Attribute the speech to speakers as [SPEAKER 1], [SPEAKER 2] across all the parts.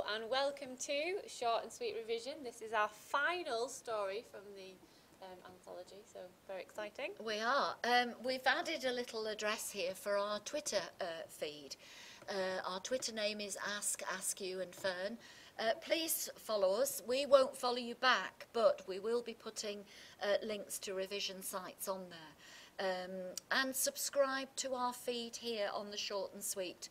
[SPEAKER 1] Hello and welcome to Short and Sweet Revision. This is our final story from the anthology, so very exciting.
[SPEAKER 2] We are. We've added a little address here for our Twitter feed. Our Twitter name is Ask You and Fern. Please follow us. We won't follow you back, but we will be putting links to revision sites on there. And subscribe to our feed here on the Short and Sweet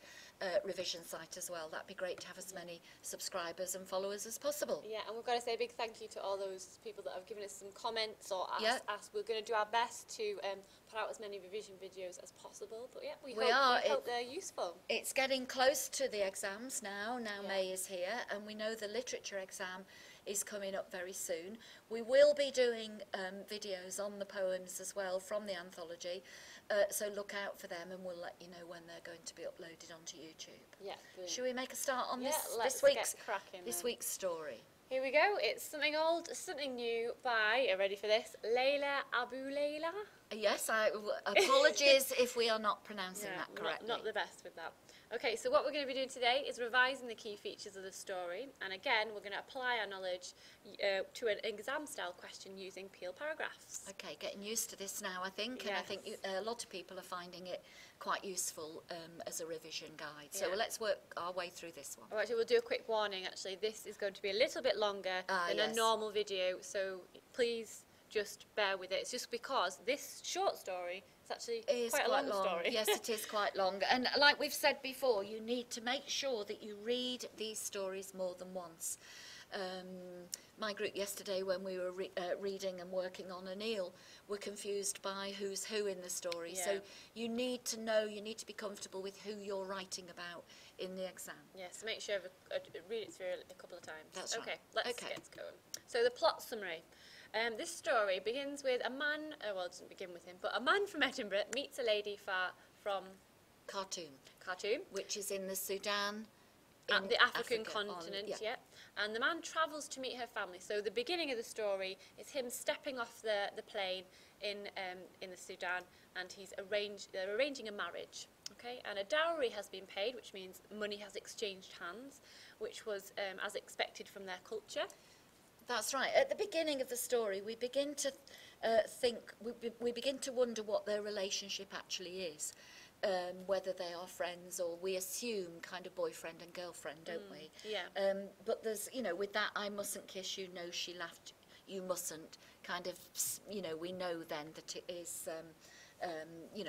[SPEAKER 2] revision site as well. That'd be great to have as many subscribers and followers as possible.
[SPEAKER 1] Yeah, and we've got to say a big thank you to all those people that have given us some comments or asked. We're going to do our best to put out as many revision videos as possible. But yeah, we hope they're useful. It's
[SPEAKER 2] getting close to the exams now. May is here, and we know the literature exam is coming up very soon. We will be doing videos on the poems as well from the anthology, so look out for them and we'll let you know when they're going to be uploaded onto YouTube.
[SPEAKER 1] Yeah, brilliant.
[SPEAKER 2] Should we make a start on
[SPEAKER 1] this
[SPEAKER 2] week's story?
[SPEAKER 1] Here we go. It's something old, something new by, are you ready for this? Layla Abu Layla?
[SPEAKER 2] Yes, apologies if we are not pronouncing that correctly.
[SPEAKER 1] Not the best with that. Okay, so what we're going to be doing today is revising the key features of the story, and again we're going to apply our knowledge to an exam-style question using peel paragraphs.
[SPEAKER 2] Okay, getting used to this now, I think, and I think a lot of people are finding it quite useful as a revision guide. So let's work our way through this one.
[SPEAKER 1] All right, so we'll do a quick warning. Actually, this is going to be a little bit longer than a normal video, so please just bear with it. It's just because this short story is actually quite a long story.
[SPEAKER 2] Yes, it is quite long. And like we've said before, you need to make sure that you read these stories more than once. My group yesterday, when we were reading and working on Anil, were confused by who's who in the story.
[SPEAKER 1] Yeah.
[SPEAKER 2] So you need to know, you need to be comfortable with who you're writing about in the exam.
[SPEAKER 1] Yes, make sure you read it through a couple of times.
[SPEAKER 2] That's right.
[SPEAKER 1] Okay, let's get going. So the plot summary. This story begins with a man, well, it doesn't begin with him, but a man from Edinburgh meets a lady from Khartoum,
[SPEAKER 2] which is in the Sudan,
[SPEAKER 1] at the African continent, and the man travels to meet her family. So the beginning of the story is him stepping off the plane in the Sudan, and they're arranging a marriage. Okay, and a dowry has been paid, which means money has exchanged hands, which was as expected from their culture.
[SPEAKER 2] That's right. At the beginning of the story, we begin to we begin to wonder what their relationship actually is, whether they are friends or we assume kind of boyfriend and girlfriend, don't we?
[SPEAKER 1] Yeah.
[SPEAKER 2] But there's, with that I mustn't kiss you, no, she laughed, you mustn't, kind of, we know then that it is,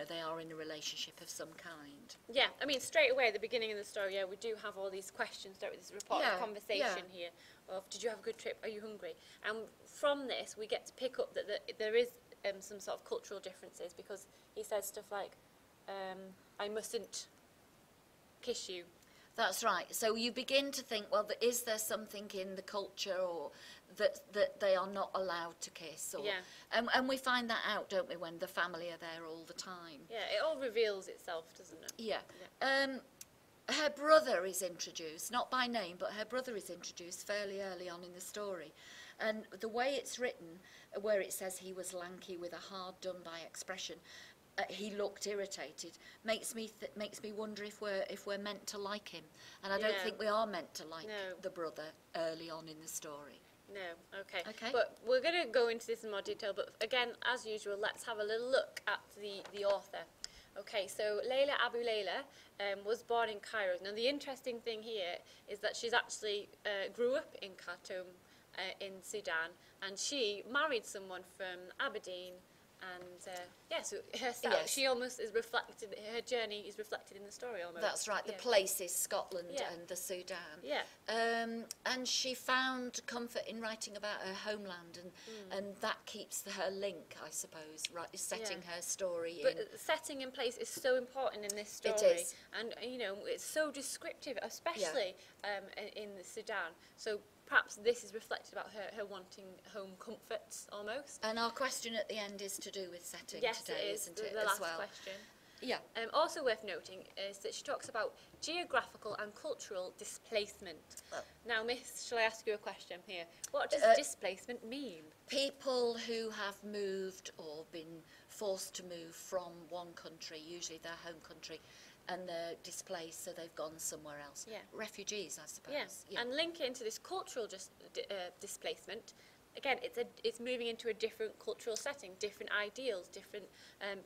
[SPEAKER 2] they are in a relationship of some kind.
[SPEAKER 1] Yeah, I mean, straight away at the beginning of the story, we do have all these questions, don't we? This reported conversation here of, did you have a good trip? Are you hungry? And from this, we get to pick up that there is some sort of cultural differences, because he says stuff like, I mustn't kiss you.
[SPEAKER 2] That's right. So you begin to think, well, is there something in the culture or that they are not allowed to kiss? Or, and we find that out, don't we, when the family are there all the time.
[SPEAKER 1] Yeah, it all reveals itself, doesn't it?
[SPEAKER 2] Yeah. Her brother is introduced, not by name, but her brother is introduced fairly early on in the story. And the way it's written, where it says he was lanky with a hard done-by expression, he looked irritated, makes me wonder if we're meant to like him, and I don't think we are meant to like the brother early on in the story.
[SPEAKER 1] No, okay. But we're going to go into this in more detail, but again, as usual, let's have a little look at the author. Okay, so Layla Abu Layla was born in Cairo. Now the interesting thing here is that she's actually grew up in Khartoum in Sudan, and she married someone from Aberdeen. And so herself, she almost is reflected, her journey is reflected in the story almost.
[SPEAKER 2] That's right, the place is Scotland and the Sudan.
[SPEAKER 1] Yeah.
[SPEAKER 2] And she found comfort in writing about her homeland, and that keeps her link, I suppose, right, setting her story in.
[SPEAKER 1] But setting in place is so important in this story.
[SPEAKER 2] It is.
[SPEAKER 1] And, it's so descriptive, especially in the Sudan. So perhaps this is reflected about her wanting home comforts almost.
[SPEAKER 2] And our question at the end is to do with setting today, isn't it?
[SPEAKER 1] The last question.
[SPEAKER 2] Yeah.
[SPEAKER 1] Also worth noting is that she talks about geographical and cultural displacement. Now, Miss, shall I ask you a question here? What does displacement mean?
[SPEAKER 2] People who have moved or been forced to move from one country, usually their home country, and they're displaced, so they've gone somewhere else.
[SPEAKER 1] Yeah.
[SPEAKER 2] Refugees, I suppose.
[SPEAKER 1] Yeah. And link it into this cultural displacement. Again, it's moving into a different cultural setting, different ideals, different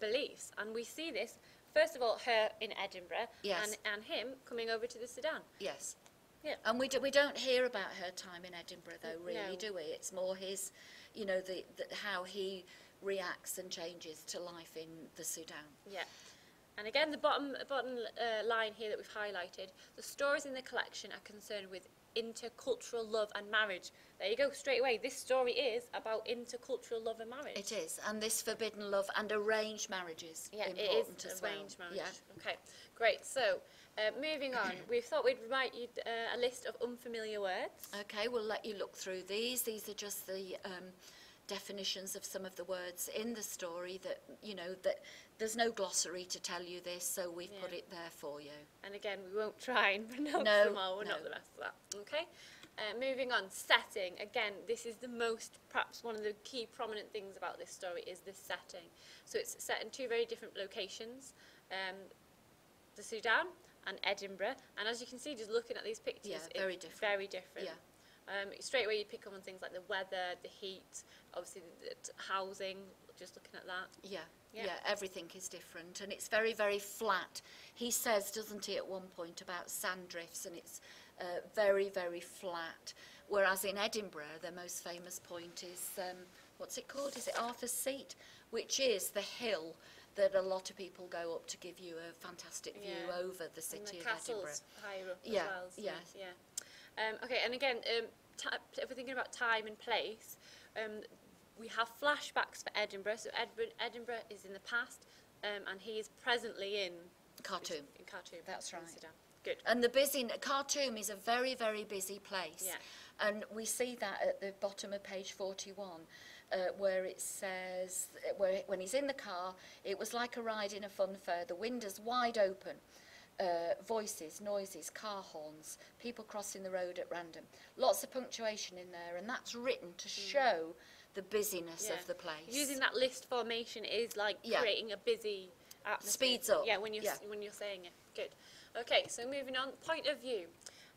[SPEAKER 1] beliefs, and we see this first of all her in Edinburgh,
[SPEAKER 2] Yes.
[SPEAKER 1] and him coming over to the Sudan.
[SPEAKER 2] Yes.
[SPEAKER 1] Yeah.
[SPEAKER 2] And we don't hear about her time in Edinburgh, though, really,
[SPEAKER 1] No.
[SPEAKER 2] do we? It's more his, you know, the how he reacts and changes to life in the Sudan.
[SPEAKER 1] Yeah. And again, the bottom line here that we've highlighted, the stories in the collection are concerned with intercultural love and marriage. There you go, straight away. This story is about intercultural love and marriage.
[SPEAKER 2] It is, and this forbidden love and arranged marriages.
[SPEAKER 1] Yeah,
[SPEAKER 2] important
[SPEAKER 1] it is
[SPEAKER 2] as well.
[SPEAKER 1] arranged marriage.
[SPEAKER 2] Yeah.
[SPEAKER 1] Okay, great. So, moving on, we thought we'd write you a list of unfamiliar words.
[SPEAKER 2] Okay, we'll let you look through these. These are just the definitions of some of the words in the story that, you know, that there's no glossary to tell you this, so we've put it there for you.
[SPEAKER 1] And again, we won't try and pronounce
[SPEAKER 2] No,
[SPEAKER 1] them all. We're not the best at that. Okay. Moving on, setting. Again, this is the most, perhaps one of the key prominent things about this story is the setting. So it's set in two very different locations, the Sudan and Edinburgh. And as you can see, just looking at these pictures,
[SPEAKER 2] very
[SPEAKER 1] it's
[SPEAKER 2] different.
[SPEAKER 1] very different.
[SPEAKER 2] Yeah.
[SPEAKER 1] Straight away you pick up on things like the weather, the heat, obviously the housing, just looking at that.
[SPEAKER 2] Yeah, everything is different, and it's very, very flat. He says, doesn't he, at one point about sand drifts, and it's very, very flat. Whereas in Edinburgh, the most famous point is, what's it called? Is it Arthur's Seat? Which is the hill that a lot of people go up to give you a fantastic view over the city of Edinburgh.
[SPEAKER 1] And the castle's higher up as
[SPEAKER 2] Yeah,
[SPEAKER 1] well. So
[SPEAKER 2] yeah.
[SPEAKER 1] Okay, and again, if we're thinking about time and place, we have flashbacks for Edinburgh. So Edinburgh is in the past, and he is presently in
[SPEAKER 2] Khartoum.
[SPEAKER 1] In Khartoum.
[SPEAKER 2] That's
[SPEAKER 1] in
[SPEAKER 2] right.
[SPEAKER 1] Sudan. Good.
[SPEAKER 2] And Khartoum is a very, very busy place.
[SPEAKER 1] Yeah.
[SPEAKER 2] And we see that at the bottom of page 41, where it says, when he's in the car, it was like a ride in a fun fair. The windows wide open. Voices, noises, car horns, people crossing the road at random. Lots of punctuation in there, and that's written to show the busyness of the place.
[SPEAKER 1] Using that list formation is like creating a busy atmosphere.
[SPEAKER 2] Speeds up.
[SPEAKER 1] Yeah, when you're saying it. Good. Okay, so moving on, point of view.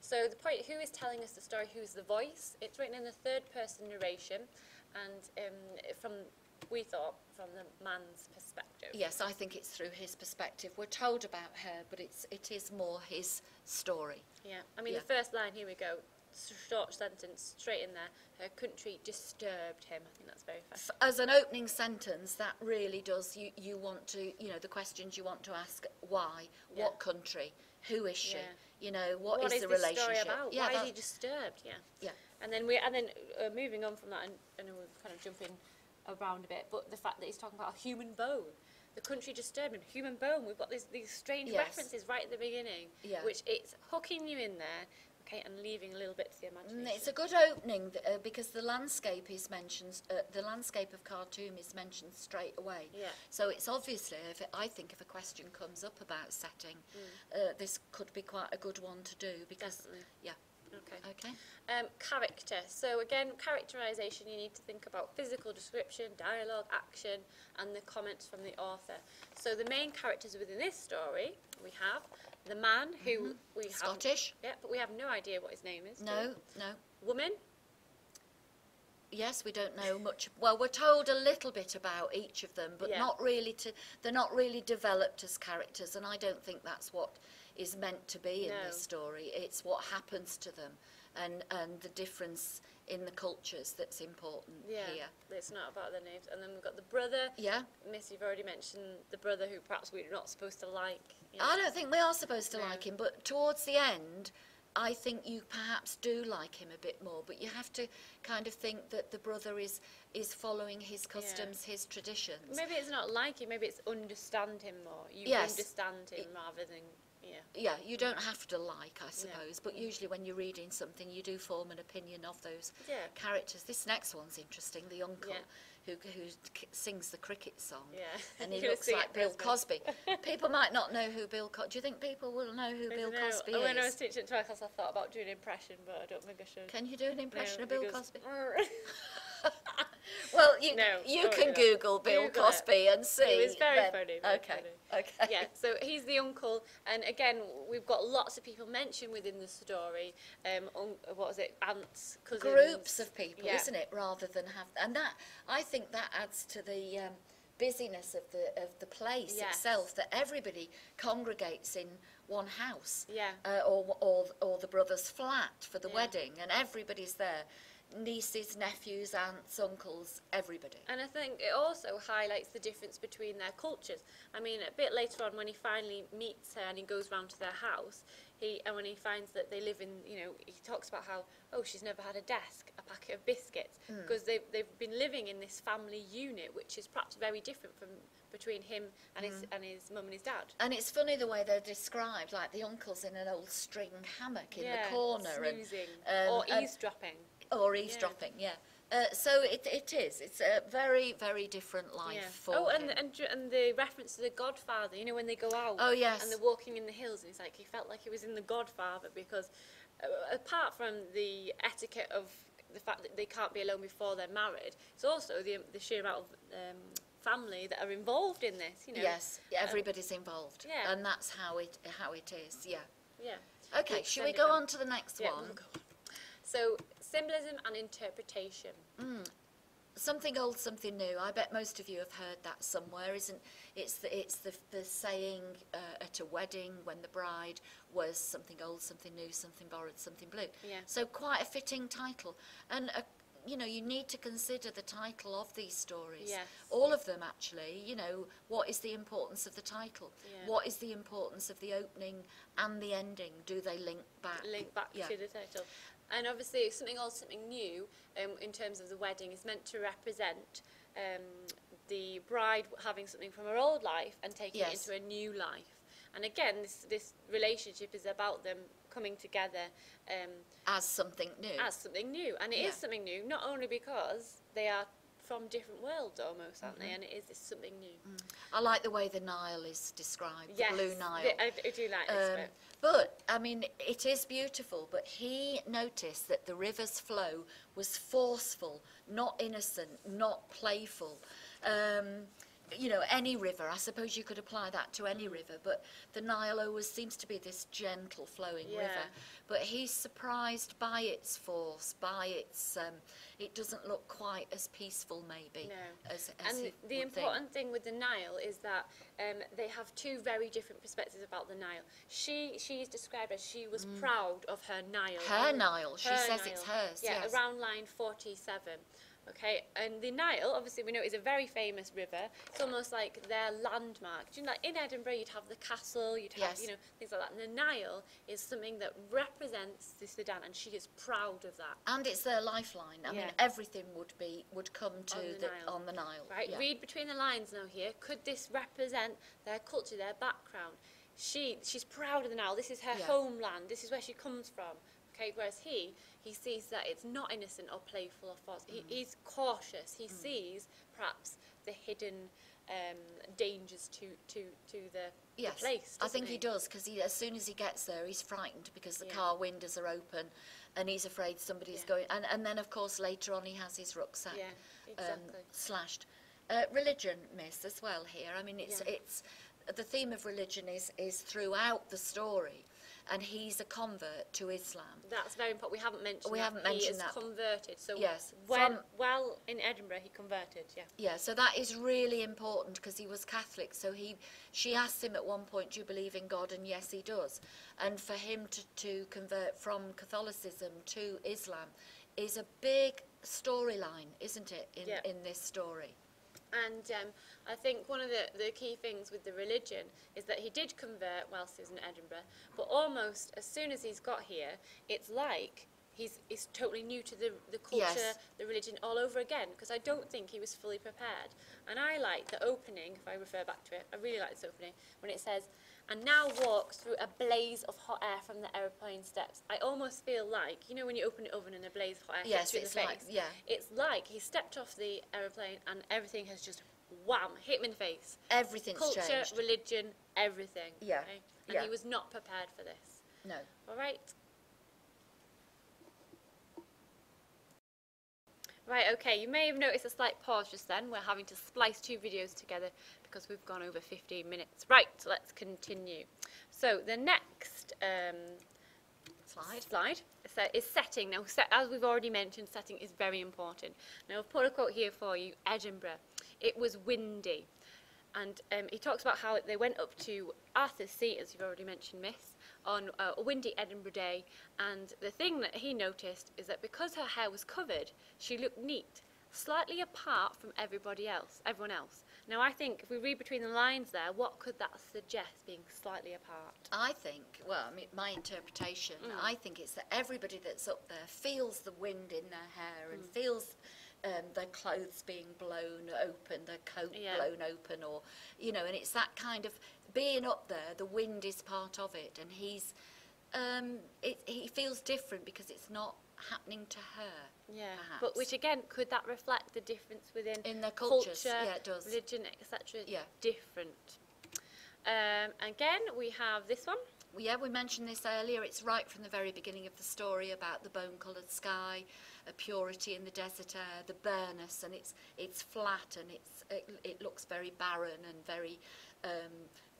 [SPEAKER 1] So the point, who is telling us the story? Who's the voice? It's written in the third person narration, and we thought from the man's perspective.
[SPEAKER 2] Yes, I think it's through his perspective. We're told about her, but it is more his story.
[SPEAKER 1] Yeah, I mean the first line, here we go, short sentence, straight in there, her country disturbed him. I think that's very fair.
[SPEAKER 2] As an opening sentence, that really does, you want to, you know, the questions you want to ask, why, what country, who is she, you know, what is the relationship?
[SPEAKER 1] What is the story about?
[SPEAKER 2] Yeah,
[SPEAKER 1] why is he disturbed? Yeah. And then moving on from that, and we're kind of jumping around a bit, but the fact that he's talking about a human bone. The country disturbed him, human bone. We've got these strange references right at the beginning, which it's hooking you in there, okay, and leaving a little bit to the imagination.
[SPEAKER 2] It's a good opening because the landscape is mentioned, the landscape of Khartoum is mentioned straight away.
[SPEAKER 1] Yeah.
[SPEAKER 2] So it's obviously, I think if a question comes up about setting, this could be quite a good one to do because,
[SPEAKER 1] Definitely.
[SPEAKER 2] Okay.
[SPEAKER 1] Character. So again, characterization, you need to think about physical description, dialogue, action, and the comments from the author. So the main characters within this story, we have the man who we have...
[SPEAKER 2] Scottish?
[SPEAKER 1] Yeah, but we have no idea what his name is.
[SPEAKER 2] No.
[SPEAKER 1] Woman?
[SPEAKER 2] Yes, we don't know much. Well, we're told a little bit about each of them, but not really they're not really developed as characters, and I don't think that's what is meant to be in this story. It's what happens to them and the difference in the cultures that's important here.
[SPEAKER 1] It's not about their names. And then we've got the brother.
[SPEAKER 2] Yeah.
[SPEAKER 1] Miss, you've already mentioned the brother who perhaps we're not supposed to like. You know.
[SPEAKER 2] I don't think we are supposed to like him, but towards the end, I think you perhaps do like him a bit more, but you have to kind of think that the brother is following his customs, his traditions.
[SPEAKER 1] Maybe it's not like him, maybe it's understand him more. You understand him rather than...
[SPEAKER 2] Yeah, you don't have to like, I suppose, but usually when you're reading something, you do form an opinion of those characters. This next one's interesting, the uncle who sings the cricket song, and he looks like Bill Cosby. People might not know who Bill Cosby... Do you think people will know who Bill Cosby is?
[SPEAKER 1] When I was teaching at my class, I thought about doing an impression, but I don't think I should.
[SPEAKER 2] Can you do an impression of Bill Cosby? Well,
[SPEAKER 1] No,
[SPEAKER 2] you
[SPEAKER 1] don't
[SPEAKER 2] can
[SPEAKER 1] do that.
[SPEAKER 2] Google Bill
[SPEAKER 1] Google
[SPEAKER 2] Cosby and see.
[SPEAKER 1] It was very
[SPEAKER 2] then.
[SPEAKER 1] funny. Very
[SPEAKER 2] Okay.
[SPEAKER 1] funny.
[SPEAKER 2] Okay.
[SPEAKER 1] Yeah, so he's the uncle, and again, we've got lots of people mentioned within the story. What was it? Aunts, cousins.
[SPEAKER 2] Groups of people,
[SPEAKER 1] yeah.
[SPEAKER 2] isn't it? Rather than have, and that I think that adds to the busyness of the place
[SPEAKER 1] Yes.
[SPEAKER 2] itself. That everybody congregates in one house.
[SPEAKER 1] Yeah.
[SPEAKER 2] Or the brother's flat for the
[SPEAKER 1] Yeah.
[SPEAKER 2] wedding, and everybody's there. Nieces, nephews, aunts, uncles, everybody.
[SPEAKER 1] And I think it also highlights the difference between their cultures. I mean, a bit later on, when he finally meets her and he goes round to their house, and when he finds that they live in, he talks about how, she's never had a desk, a packet of biscuits, because they've been living in this family unit, which is perhaps very different from between him and his mum and his dad.
[SPEAKER 2] And it's funny the way they're described, like the uncle's in an old string hammock in the corner,
[SPEAKER 1] snoozing,
[SPEAKER 2] and
[SPEAKER 1] or eavesdropping.
[SPEAKER 2] Or eavesdropping, so it is. It's a very, very different life for him.
[SPEAKER 1] And the reference to the Godfather, when they go out.
[SPEAKER 2] Oh, yes.
[SPEAKER 1] And they're walking in the hills, and he felt like he was in the Godfather, because apart from the etiquette of the fact that they can't be alone before they're married, it's also the sheer amount of family that are involved in this.
[SPEAKER 2] Yes, everybody's involved.
[SPEAKER 1] Yeah.
[SPEAKER 2] And that's how it is. Yeah.
[SPEAKER 1] Yeah.
[SPEAKER 2] Okay, shall we go on to the next one?
[SPEAKER 1] We'll go on. So, symbolism and interpretation.
[SPEAKER 2] Something old, something new. I bet most of you have heard that somewhere, isn't it's the saying at a wedding when the bride wears something old, something new, something borrowed, something blue.
[SPEAKER 1] Yeah.
[SPEAKER 2] So quite a fitting title. And you need to consider the title of these stories.
[SPEAKER 1] Yes.
[SPEAKER 2] All of them, actually. What is the importance of the title?
[SPEAKER 1] Yeah.
[SPEAKER 2] What is the importance of the opening and the ending? Do they link back?
[SPEAKER 1] To the title. And obviously, something old, something new, in terms of the wedding, is meant to represent the bride having something from her old life and taking it into a new life. And again, this relationship is about them coming together
[SPEAKER 2] as something new.
[SPEAKER 1] And it is something new, not only because they are from different worlds almost, aren't they? And it is something new.
[SPEAKER 2] I like the way the Nile is described,
[SPEAKER 1] Yes,
[SPEAKER 2] the Blue Nile.
[SPEAKER 1] I do like this bit.
[SPEAKER 2] But, I mean, it is beautiful, but he noticed that the river's flow was forceful, not innocent, not playful. Any river, I suppose you could apply that to any river, but the Nile always seems to be this gentle flowing river. But he's surprised by its force, by its, it doesn't look quite as peaceful maybe.
[SPEAKER 1] No.
[SPEAKER 2] As
[SPEAKER 1] and the important thing with the Nile is that they have two very different perspectives about the Nile. She's described as she was proud of her Nile.
[SPEAKER 2] Her Nile, she says it's hers, yes.
[SPEAKER 1] Around line 47. Okay, and the Nile, obviously we know, is a very famous river. It's almost like their landmark. Do you know, like in Edinburgh, you'd have the castle, you'd have, things like that. And the Nile is something that represents the Sudan, and she is proud of that.
[SPEAKER 2] And it's their lifeline. I mean, everything would come to on the Nile.
[SPEAKER 1] Right, read between the lines now here. Could this represent their culture, their background? She's proud of the Nile. This is her homeland. This is where she comes from. Okay, whereas he sees that it's not innocent or playful or false. He's cautious. He sees perhaps the hidden dangers to the place.
[SPEAKER 2] I think he does, because as soon as he gets there, he's frightened because the car windows are open, and he's afraid somebody's going. And then of course later on he has his rucksack slashed. Religion, Miss, as well here. I mean, it's the theme of religion is throughout the story. And he's a convert to Islam.
[SPEAKER 1] That's very important. We haven't mentioned
[SPEAKER 2] he is
[SPEAKER 1] converted. So
[SPEAKER 2] yes,
[SPEAKER 1] while in Edinburgh, he converted.
[SPEAKER 2] Yeah. So that is really important, because he was Catholic. So she asked him at one point, "Do you believe in God?" And yes, he does. And for him to convert from Catholicism to Islam is a big storyline, isn't it? In this story.
[SPEAKER 1] And I think one of the key things with the religion is that he did convert whilst he was in Edinburgh, but almost as soon as he's got here, it's like he's totally new to the culture, the religion all over again, because I don't think he was fully prepared. And I like the opening, if I refer back to it, I really like this opening, when it says, "and now walks through a blaze of hot air from the aeroplane steps." I almost feel like, when you open an oven and a blaze of hot air hits you in the face, it's like he stepped off the aeroplane and everything has just, wham, hit him in the face.
[SPEAKER 2] Everything's
[SPEAKER 1] Culture,
[SPEAKER 2] changed.
[SPEAKER 1] religion, everything.
[SPEAKER 2] Yeah.
[SPEAKER 1] Okay? And he was not prepared for this.
[SPEAKER 2] No.
[SPEAKER 1] All right. Right, okay, you may have noticed a slight pause just then. We're having to splice 2 videos together because we've gone over 15 minutes. Right, let's continue. So the next slide is setting. Now, as we've already mentioned, setting is very important. Now, I've put a quote here for you, Edinburgh. It was windy. And he talks about how they went up to Arthur's Seat, as you've already mentioned, Miss, on a windy Edinburgh day. And the thing that he noticed is that because her hair was covered, she looked neat, slightly apart from everyone else. Now, I think if we read between the lines there, what could that suggest being slightly apart?
[SPEAKER 2] I think, well, I mean, my interpretation, I think it's that everybody that's up there feels the wind in their hair and feels their clothes being blown open, their coat blown open, or, you know, and it's that kind of being up there, the wind is part of it, and he feels different because it's not happening to her.
[SPEAKER 1] Yeah,
[SPEAKER 2] perhaps.
[SPEAKER 1] but which again, could that reflect the difference within
[SPEAKER 2] in their cultures?
[SPEAKER 1] Culture,
[SPEAKER 2] yeah, it does.
[SPEAKER 1] Religion, etc.
[SPEAKER 2] Yeah,
[SPEAKER 1] different. Again, we have this one.
[SPEAKER 2] Yeah, we mentioned this earlier. It's right from the very beginning of the story about the bone-coloured sky, a purity in the desert air, the bareness, and it's flat and it looks very barren and very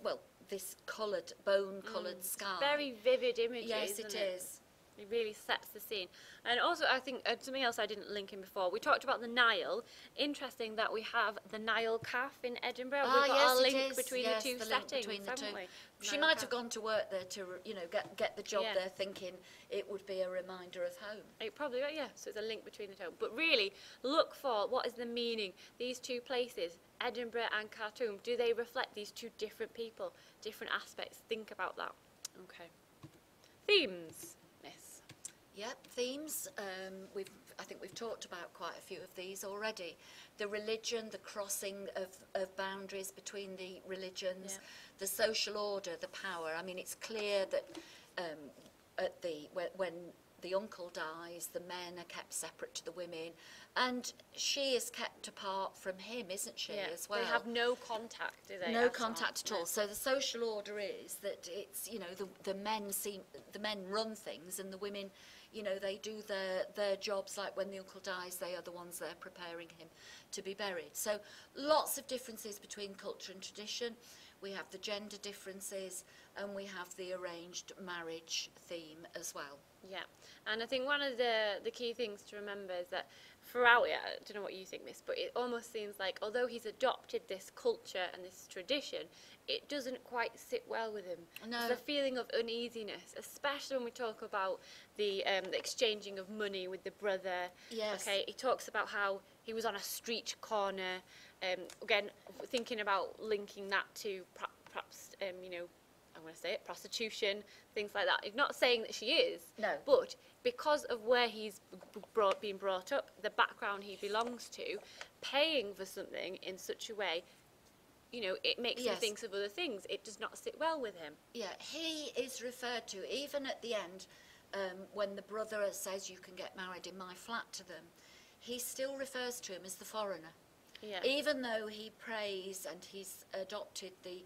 [SPEAKER 2] well, this coloured, bone-coloured sky.
[SPEAKER 1] Very vivid images.
[SPEAKER 2] Yes, it is.
[SPEAKER 1] It really sets the scene. And also, I think something else I didn't link in before. We talked about the Nile. Interesting that we have the Nile calf in Edinburgh. We've got
[SPEAKER 2] yes,
[SPEAKER 1] a link
[SPEAKER 2] it is.
[SPEAKER 1] between
[SPEAKER 2] yes,
[SPEAKER 1] the two settings, haven't we?
[SPEAKER 2] She
[SPEAKER 1] Nile
[SPEAKER 2] might
[SPEAKER 1] calf.
[SPEAKER 2] have gone to work there to, you know, get the job there, thinking it would be a reminder of home.
[SPEAKER 1] It probably, yeah. So it's a link between the two. But really, look for what is the meaning. These two places, Edinburgh and Khartoum, do they reflect these two different people, different aspects? Think about that. Okay. Themes, Miss.
[SPEAKER 2] Yep, themes. I think we've talked about quite a few of these already. The religion, the crossing of boundaries between the religions, the social order, the power. I mean, it's clear that when the uncle dies, the men are kept separate to the women, and she is kept apart from him, isn't she, as well?
[SPEAKER 1] They have no contact, do they?
[SPEAKER 2] No contact at all. So the social order is that it's, you know, the men run things, and the women, you know, they do their jobs. Like when the uncle dies, they are the ones there preparing him to be buried. So lots of differences between culture and tradition. We have the gender differences, and we have the arranged marriage theme as well.
[SPEAKER 1] Yeah, and I think one of the key things to remember is that throughout it, I don't know what you think, Miss, but it almost seems like although he's adopted this culture and this tradition, it doesn't quite sit well with him.
[SPEAKER 2] No.
[SPEAKER 1] There's a feeling of uneasiness, especially when we talk about the exchanging of money with the brother.
[SPEAKER 2] Yes.
[SPEAKER 1] Okay, he talks about how he was on a street corner. Again, thinking about linking that to perhaps, you know, I'm going to say it, prostitution, things like that. I'm not saying that she is,
[SPEAKER 2] No.
[SPEAKER 1] but because of where he's been brought up, the background he belongs to, paying for something in such a way, you know, it makes him think of other things. It does not sit well with him.
[SPEAKER 2] Yeah, he is referred to, even at the end, when the brother says you can get married in my flat to them, he still refers to him as the foreigner.
[SPEAKER 1] Yeah.
[SPEAKER 2] Even though he prays and he's adopted the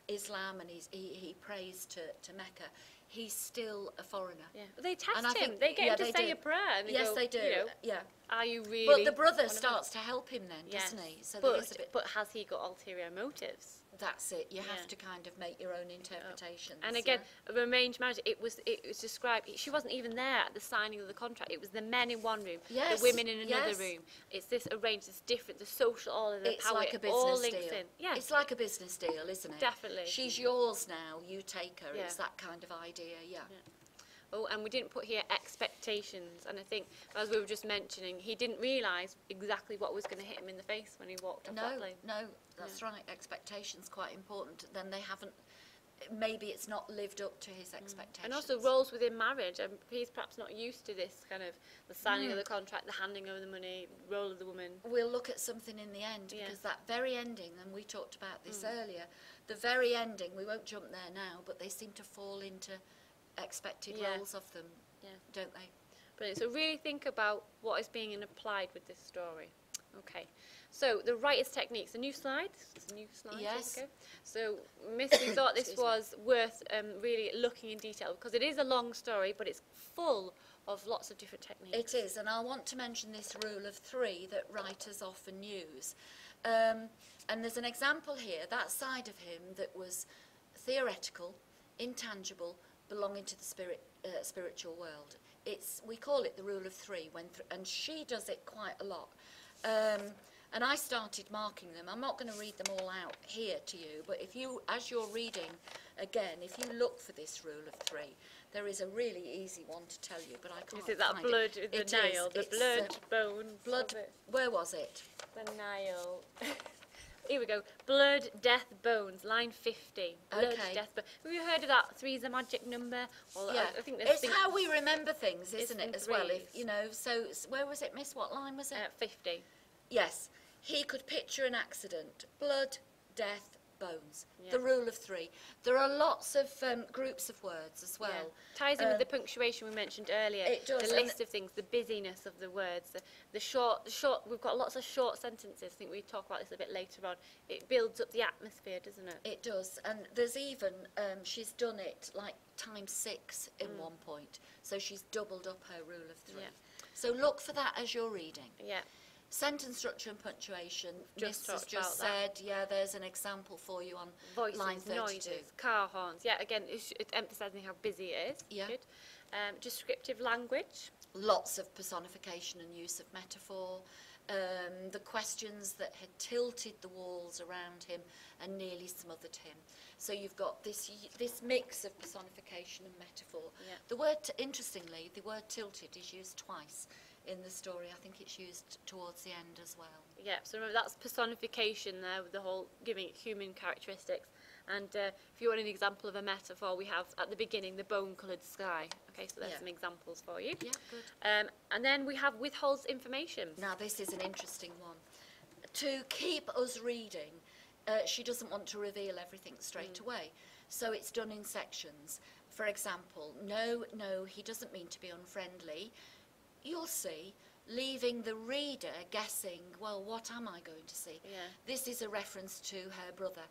[SPEAKER 2] Islam and he prays to Mecca, he's still a foreigner.
[SPEAKER 1] Yeah. They test him.
[SPEAKER 2] Think,
[SPEAKER 1] they get him to say a prayer. And
[SPEAKER 2] yes,
[SPEAKER 1] go,
[SPEAKER 2] they do.
[SPEAKER 1] You know,
[SPEAKER 2] yeah.
[SPEAKER 1] Are you really?
[SPEAKER 2] But the brother starts to help him then,
[SPEAKER 1] yes.
[SPEAKER 2] doesn't he? So
[SPEAKER 1] but,
[SPEAKER 2] there is a bit.
[SPEAKER 1] But has he got ulterior motives?
[SPEAKER 2] That's it. You have to kind of make your own interpretations.
[SPEAKER 1] And again, the arranged marriage, it was described. She wasn't even there at the signing of the contract. It was the men in one room, the women in another room. It's this arranged. It's different. The social order, the power,
[SPEAKER 2] like a business
[SPEAKER 1] all links
[SPEAKER 2] deal.
[SPEAKER 1] in. Yeah,
[SPEAKER 2] it's like a business deal, isn't it?
[SPEAKER 1] Definitely.
[SPEAKER 2] She's yours now. You take her.
[SPEAKER 1] Yeah.
[SPEAKER 2] It's that kind of idea. Yeah.
[SPEAKER 1] Oh, and we didn't put here expectations. And I think, as we were just mentioning, he didn't realise exactly what was going to hit him in the face when he walked off that plane.
[SPEAKER 2] No, that's right. Expectations quite important. Then they haven't. Maybe it's not lived up to his expectations.
[SPEAKER 1] And also roles within marriage. And he's perhaps not used to this kind of the signing of the contract, the handing over the money, role of the woman.
[SPEAKER 2] We'll look at something in the end because that very ending, and we talked about this earlier. The very ending. We won't jump there now, but they seem to fall into expected roles of them, don't they?
[SPEAKER 1] Brilliant. So really think about what is being applied with this story. Okay. So the writer's techniques, a new slide. It's a new slide.
[SPEAKER 2] Yes.
[SPEAKER 1] Okay. So, Miss, we thought this was worth really looking in detail because it is a long story, but it's full of lots of different techniques.
[SPEAKER 2] It is, and I want to mention this rule of 3 that writers often use. And there's an example here, that side of him that was theoretical, intangible, belonging to the spiritual world. We call it the rule of 3, and she does it quite a lot. And I started marking them. I'm not going to read them all out here to you, but if you, as you're reading again, if you look for this rule of 3, there is a really easy one to tell you, but I can't
[SPEAKER 1] Is it that
[SPEAKER 2] find
[SPEAKER 1] blood
[SPEAKER 2] it.
[SPEAKER 1] with the nail? The blood, bones.
[SPEAKER 2] Blood, where was it?
[SPEAKER 1] The nail. Here we go. Blood, death, bones. Line 50. Blood,
[SPEAKER 2] Okay.
[SPEAKER 1] death, bones. Have you heard of that? 3's a magic number. Or
[SPEAKER 2] Yeah,
[SPEAKER 1] I think there's
[SPEAKER 2] it's how we remember things, isn't
[SPEAKER 1] in
[SPEAKER 2] it, as well? If
[SPEAKER 1] threes.
[SPEAKER 2] you know, so where was it, Miss? What line was it?
[SPEAKER 1] 50.
[SPEAKER 2] Yes, he could picture an accident. Blood, death, bones.
[SPEAKER 1] Yeah.
[SPEAKER 2] The rule of 3. There are lots of groups of words as well.
[SPEAKER 1] Yeah. Ties in with the punctuation we mentioned earlier.
[SPEAKER 2] It does,
[SPEAKER 1] The list of things, the busyness of the words, the short. We've got lots of short sentences. I think we talk about this a bit later on. It builds up the atmosphere, doesn't it?
[SPEAKER 2] It does, and there's even she's done it like times 6 in one point. So she's doubled up her rule of 3.
[SPEAKER 1] Yeah.
[SPEAKER 2] So look for that as you're reading.
[SPEAKER 1] Yeah.
[SPEAKER 2] Sentence structure and punctuation.
[SPEAKER 1] Just
[SPEAKER 2] Miss has
[SPEAKER 1] talked
[SPEAKER 2] just
[SPEAKER 1] about
[SPEAKER 2] said, yeah, there's an example for you on
[SPEAKER 1] Voices,
[SPEAKER 2] line 32.
[SPEAKER 1] noises, car horns. Yeah, again, it's emphasising how busy it is.
[SPEAKER 2] Yeah.
[SPEAKER 1] Good. Descriptive language.
[SPEAKER 2] Lots of personification and use of metaphor. The questions that had tilted the walls around him and nearly smothered him. So you've got this mix of personification and metaphor.
[SPEAKER 1] Yeah.
[SPEAKER 2] The word, interestingly, the word tilted is used twice in the story. I think it's used towards the end as well.
[SPEAKER 1] Yeah, so remember that's personification there with the whole giving it human characteristics. And if you want an example of a metaphor, we have at the beginning the bone-coloured sky. Okay, so there's
[SPEAKER 2] Yeah.
[SPEAKER 1] some examples for you.
[SPEAKER 2] Yeah, good.
[SPEAKER 1] And then we have withholds information.
[SPEAKER 2] Now this is an interesting one. To keep us reading, she doesn't want to reveal everything straight away. So it's done in sections. For example, no, he doesn't mean to be unfriendly. You'll see, leaving the reader guessing, well, what am I going to see?
[SPEAKER 1] Yeah.
[SPEAKER 2] This is a reference to her brother,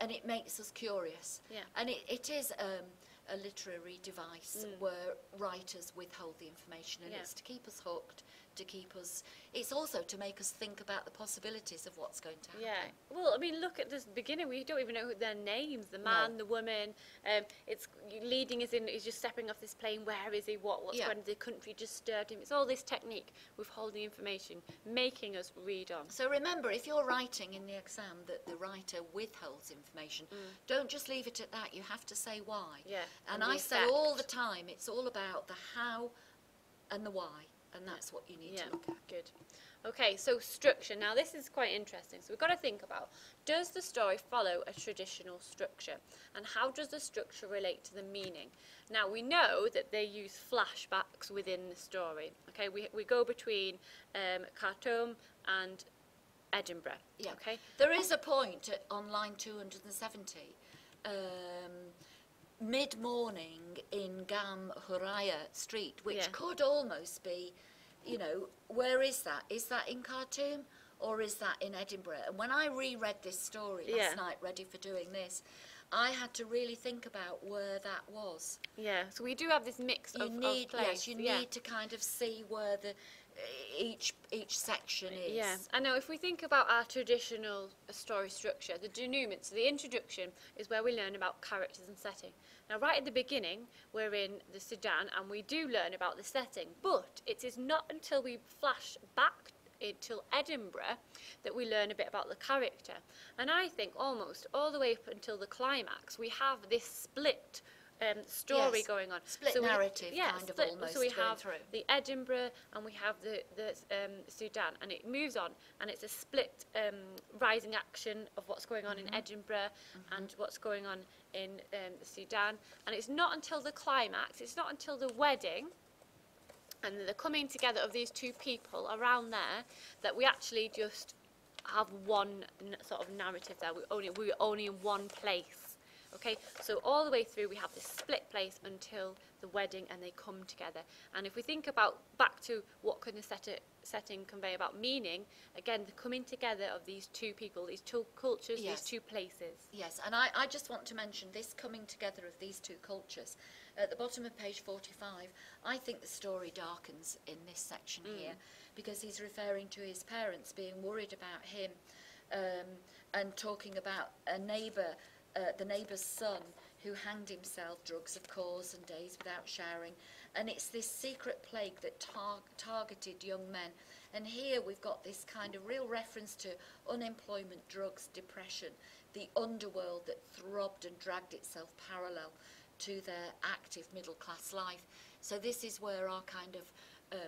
[SPEAKER 2] and it makes us curious.
[SPEAKER 1] Yeah.
[SPEAKER 2] And it is a literary device where writers withhold the information, and
[SPEAKER 1] Yeah.
[SPEAKER 2] it's to keep us hooked, to keep us... It's also to make us think about the possibilities of what's going to happen.
[SPEAKER 1] Yeah. Well, I mean, look at this beginning. We don't even know their names. The man, the woman. It's leading us in. He's just stepping off this plane. Where is he? What's
[SPEAKER 2] Yeah.
[SPEAKER 1] going on? The country just stirred him. It's all this technique, withholding information, making us read on.
[SPEAKER 2] So remember, if you're writing in the exam that the writer withholds information, don't just leave it at that. You have to say why.
[SPEAKER 1] Yeah,
[SPEAKER 2] And
[SPEAKER 1] and the
[SPEAKER 2] I say all the
[SPEAKER 1] effect.
[SPEAKER 2] time, it's all about the how and the why, and that's what you need
[SPEAKER 1] Yeah,
[SPEAKER 2] to look at.
[SPEAKER 1] good. Okay, so structure. Now, this is quite interesting. So we've got to think about, does the story follow a traditional structure? And how does the structure relate to the meaning? Now, we know that they use flashbacks within the story. Okay, we go between Khartoum and Edinburgh.
[SPEAKER 2] Yeah.
[SPEAKER 1] Okay.
[SPEAKER 2] There is a point on line 270, mid-morning in Gam Huraya Street, which
[SPEAKER 1] Yeah.
[SPEAKER 2] could almost be, you know, where is that? Is that in Khartoum or is that in Edinburgh? And when I reread this story
[SPEAKER 1] Yeah.
[SPEAKER 2] last night, ready for doing this, I had to really think about where that was.
[SPEAKER 1] Yeah, so we do have this mix
[SPEAKER 2] You
[SPEAKER 1] of
[SPEAKER 2] need,
[SPEAKER 1] place.
[SPEAKER 2] yes, you need to kind of see where the each section is.
[SPEAKER 1] Yeah, I know. If we think about our traditional story structure, the denouement, so the introduction is where we learn about characters and setting. Now, right at the beginning, we're in the Sudan, and we do learn about the setting, but it is not until we flash back till Edinburgh that we learn a bit about the character. And I think almost all the way up until the climax, we have this split story
[SPEAKER 2] Yes,
[SPEAKER 1] going on.
[SPEAKER 2] split narrative kind of almost
[SPEAKER 1] So we
[SPEAKER 2] going
[SPEAKER 1] have
[SPEAKER 2] through.
[SPEAKER 1] the Edinburgh and we have the Sudan, and it moves on, and it's a split rising action of what's going on in Edinburgh and what's going on in the Sudan. And it's not until the climax, it's not until the wedding and the coming together of these two people around there that we actually just have one sort of narrative there. We're only in one place. Okay, so all the way through we have this split place until the wedding, and they come together. And if we think about back to what can the setting convey about meaning, again, the coming together of these two people, these two cultures,
[SPEAKER 2] Yes.
[SPEAKER 1] these two places.
[SPEAKER 2] Yes, and I just want to mention this coming together of these two cultures. At the bottom of page 45, I think the story darkens in this section here, because he's referring to his parents being worried about him, and talking about a neighbour, the neighbour's son who hanged himself, drugs of course, and days without showering. And it's this secret plague that targeted young men. And here we've got this kind of real reference to unemployment, drugs, depression, the underworld that throbbed and dragged itself parallel to their active middle-class life. So this is where our kind of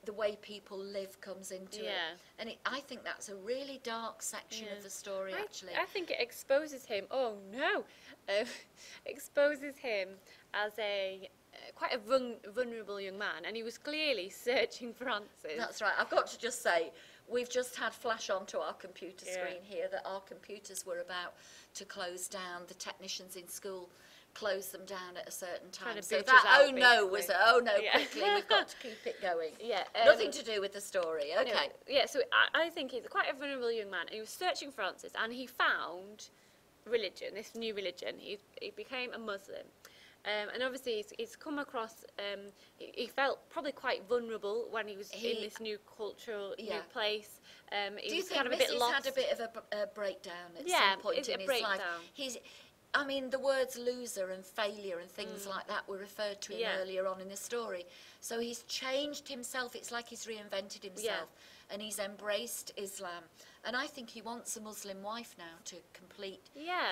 [SPEAKER 2] the way people live comes into it. And I think that's a really dark section of the story, actually.
[SPEAKER 1] I think it exposes him, exposes him as a quite a vulnerable young man, and he was clearly searching for answers.
[SPEAKER 2] That's right. I've got to just say, we've just had flash onto our computer screen here that our computers were about to close down. The technicians in school closed them down at a certain time. So that quickly, we've got to keep it going. Nothing to do with the story. Okay.
[SPEAKER 1] No, so I think he's quite a vulnerable young man, and he was searching for answers, and he found religion, this new religion. He became a Muslim. And obviously he's come across, he felt probably quite vulnerable when he was in this new cultural, new place.
[SPEAKER 2] Do you think kind of Mrs. had a bit of a breakdown at some point in his life? I mean, the words loser and failure and things like that were referred to him earlier on in the story. So he's changed himself. It's like he's reinvented himself, and he's embraced Islam. And I think he wants a Muslim wife now to complete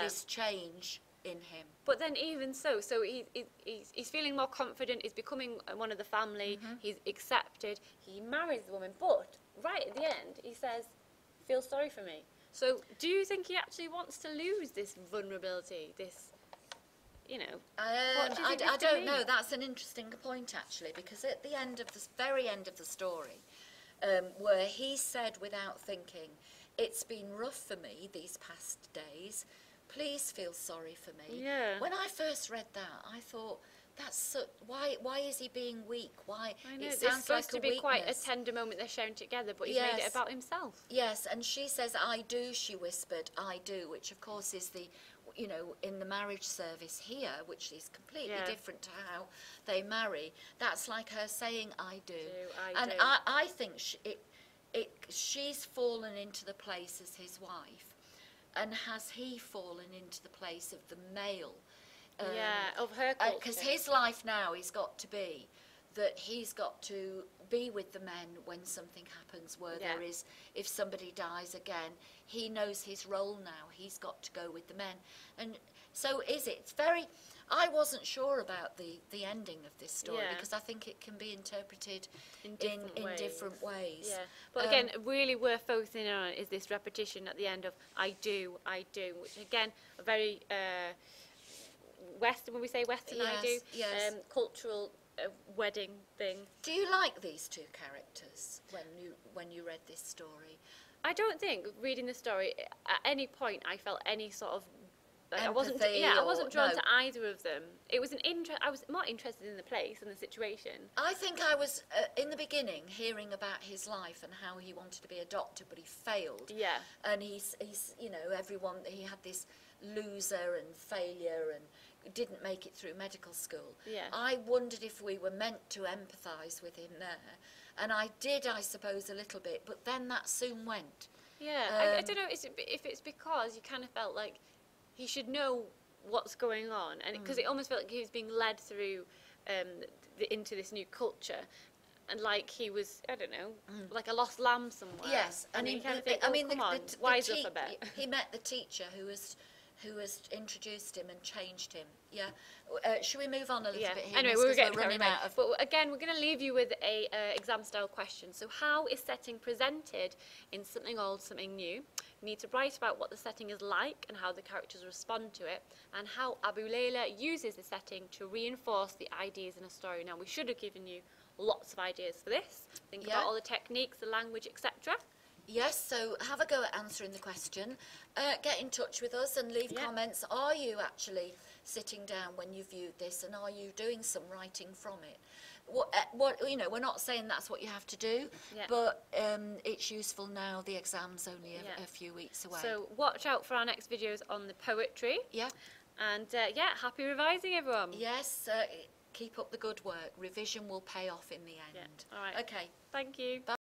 [SPEAKER 2] this change in him.
[SPEAKER 1] But then even so he's feeling more confident, he's becoming one of the family, he's accepted, he marries the woman, but right at the end he says, feel sorry for me. So do you think he actually wants to lose this vulnerability, this, you know?
[SPEAKER 2] I don't know. That's an interesting point, actually, because at the end of the very end of the story, where he said without thinking, it's been rough for me these past days, please feel sorry for me. When I first read that, I thought, why is he being weak? Why?
[SPEAKER 1] I know,
[SPEAKER 2] it
[SPEAKER 1] it's
[SPEAKER 2] sounds
[SPEAKER 1] supposed
[SPEAKER 2] like
[SPEAKER 1] to be quite a tender moment they're sharing together, but he's made it about himself.
[SPEAKER 2] Yes, and she says, I do, she whispered, I do, which of course is the, you know, in the marriage service here, which is completely different to how they marry. That's like her saying, I do. I think she's fallen into the place as his wife, and has he fallen into the place of the male?
[SPEAKER 1] Of her culture.
[SPEAKER 2] Because his life now has got to be that he's got to be with the men when something happens, where there is, if somebody dies again, he knows his role now. He's got to go with the men. And so it's very, I wasn't sure about the ending of this story, because I think it can be interpreted in different ways.
[SPEAKER 1] But again, really worth focusing on is this repetition at the end of I do, which again, a very Western, when we say Western, I do, cultural wedding thing.
[SPEAKER 2] Do you like these two characters when you read this story?
[SPEAKER 1] I don't think reading the story at any point I felt any sort of I wasn't drawn to either of them. It was I was more interested in the place and the situation.
[SPEAKER 2] I think I was in the beginning hearing about his life and how he wanted to be a doctor, but he failed. And he's you know, everyone, he had this loser and failure and didn't make it through medical school. I wondered if we were meant to empathise with him there, and I did, I suppose, a little bit, but then that soon went.
[SPEAKER 1] I don't know if it's because you kind of felt like he should know what's going on, and because it almost felt like he was being led through into this new culture, and like he was, I don't know, like a lost lamb somewhere.
[SPEAKER 2] Yes,
[SPEAKER 1] and he kind of think, wise up a bit.
[SPEAKER 2] He met the teacher who has introduced him and changed him. Should we move on a little bit here?
[SPEAKER 1] Anyway, we're running out of. But again, we're going to leave you with a exam-style question. So, how is setting presented in Something Old, Something New? You need to write about what the setting is like and how the characters respond to it, and how Abu Layla uses the setting to reinforce the ideas in a story. Now, we should have given you lots of ideas for this. Think about all the techniques, the language, etc.
[SPEAKER 2] Yes, so have a go at answering the question. Get in touch with us and leave comments. Are you actually sitting down when you viewed this, and are you doing some writing from it? What you know, we're not saying that's what you have to do, but it's useful now. The exam's only a few weeks away.
[SPEAKER 1] So watch out for our next videos on the poetry.
[SPEAKER 2] Yeah.
[SPEAKER 1] And happy revising, everyone.
[SPEAKER 2] Yes, keep up the good work. Revision will pay off in the end.
[SPEAKER 1] Yeah. All right.
[SPEAKER 2] Okay.
[SPEAKER 1] Thank you.
[SPEAKER 2] Bye.